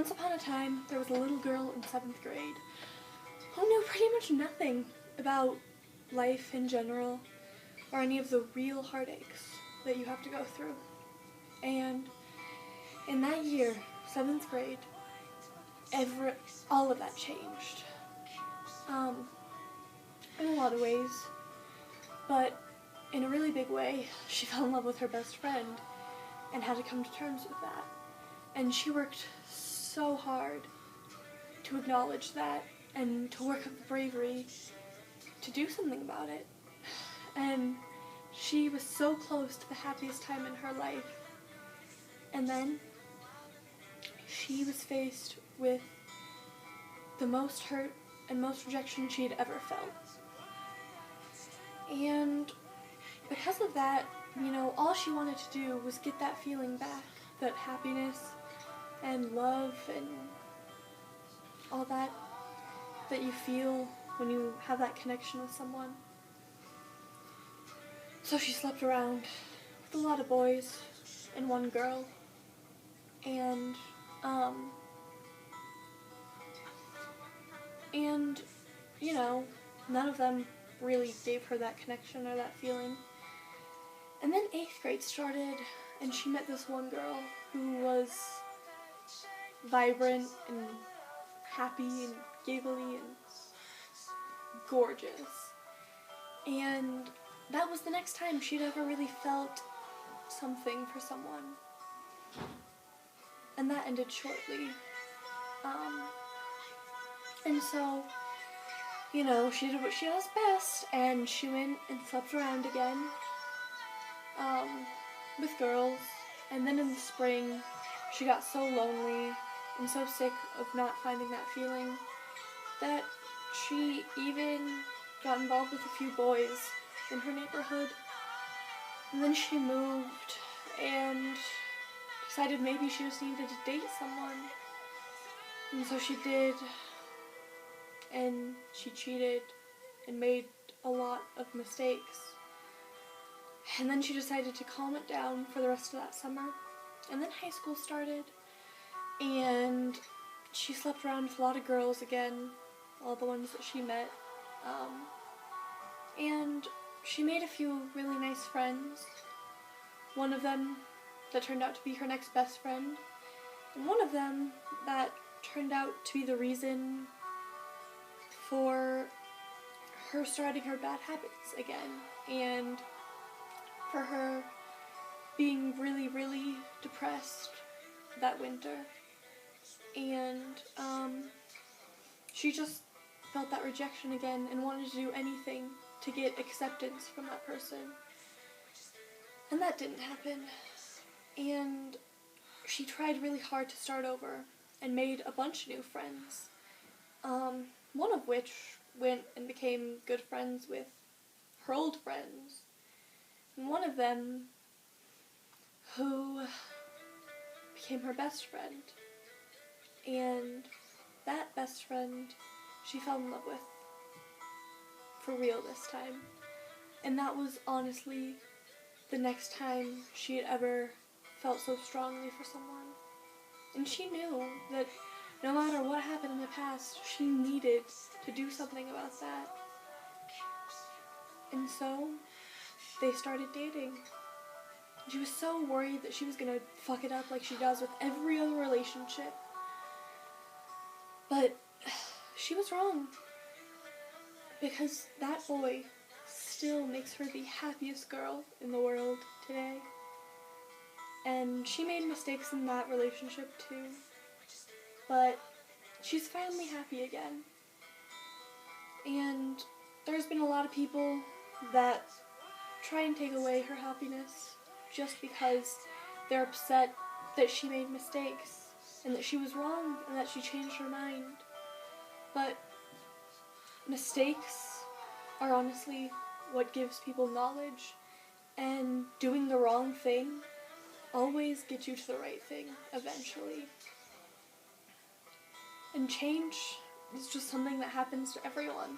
Once upon a time, there was a little girl in 7th grade who knew pretty much nothing about life in general or any of the real heartaches that you have to go through. And in that year, 7th grade, all of that changed. In a lot of ways, but in a really big way, she fell in love with her best friend and had to come to terms with that. And she worked so hard to acknowledge that and to work up the bravery to do something about it. And she was so close to the happiest time in her life. And then she was faced with the most hurt and most rejection she had ever felt. And because of that, all she wanted to do was get that feeling back, that happiness and love and all that you feel when you have that connection with someone. So she slept around with a lot of boys and one girl, and none of them really gave her that connection or that feeling. And then 8th grade started, and she met this one girl who was vibrant and happy and giggly and gorgeous. And that was the next time she'd ever really felt something for someone. And that ended shortly. And so, she did what she does best, and she went and slept around again with girls. And then in the spring, she got so lonely and so sick of not finding that feeling that she even got involved with a few boys in her neighborhood. And then she moved and decided maybe she just needed to date someone. And so she did, and she cheated and made a lot of mistakes. And then she decided to calm it down for the rest of that summer. And then high school started, and she slept around with a lot of girls again, all the ones that she met. And she made a few really nice friends. One of them that turned out to be her next best friend, and one of them that turned out to be the reason for her starting her bad habits again, and for her being really, really depressed that winter. And she just felt that rejection again and wanted to do anything to get acceptance from that person. And that didn't happen. And she tried really hard to start over and made a bunch of new friends. One of which went and became good friends with her old friends. And one of them who became her best friend. And that best friend she fell in love with. For real this time. And that was honestly the next time she had ever felt so strongly for someone. And she knew that no matter what happened in the past, she needed to do something about that. And so they started dating. She was so worried that she was gonna fuck it up like she does with every other relationship. But she was wrong. Because that boy still makes her the happiest girl in the world today. And she made mistakes in that relationship too. But she's finally happy again. And there's been a lot of people that try and take away her happiness just because they're upset that she made mistakes and that she was wrong and that she changed her mind. But mistakes are honestly what gives people knowledge, and doing the wrong thing always gets you to the right thing eventually. And change is just something that happens to everyone.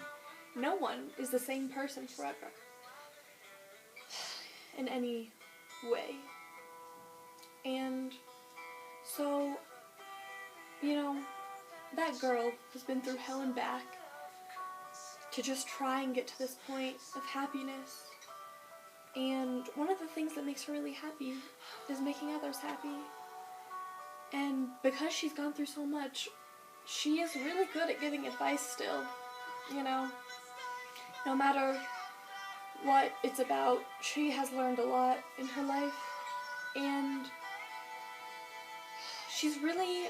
No one is the same person forever in any way. And so, you know, that girl has been through hell and back to just try and get to this point of happiness. And one of the things that makes her really happy is making others happy. And because she's gone through so much, she is really good at giving advice still, you know. No matter what it's about, she has learned a lot in her life. And she's really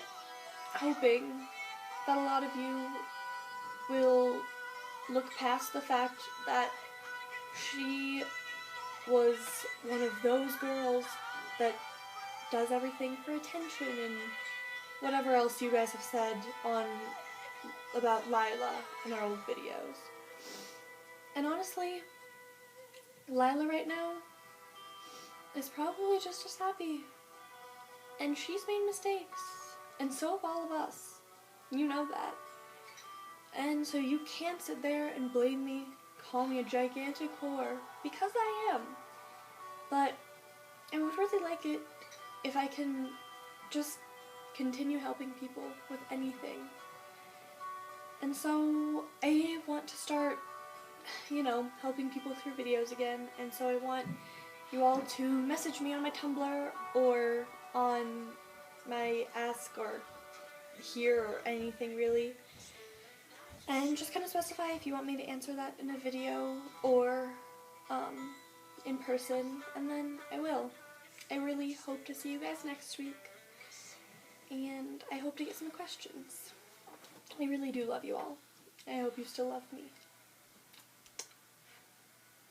hoping that a lot of you will look past the fact that she was one of those girls that does everything for attention and whatever else you guys have said on about Lila in our old videos. And honestly, Lila right now is probably just as happy. And she's made mistakes. And so have all of us. You know that. And so you can't sit there and blame me, call me a gigantic whore, because I am. But I would really like it if I can just continue helping people with anything. And so I want to start, you know, helping people through videos again. And so I want you all to message me on my Tumblr or on my Ask or Here or anything really. And just kind of specify if you want me to answer that in a video or in person, and then I will. I really hope to see you guys next week, and I hope to get some questions. I really do love you all. I hope you still love me.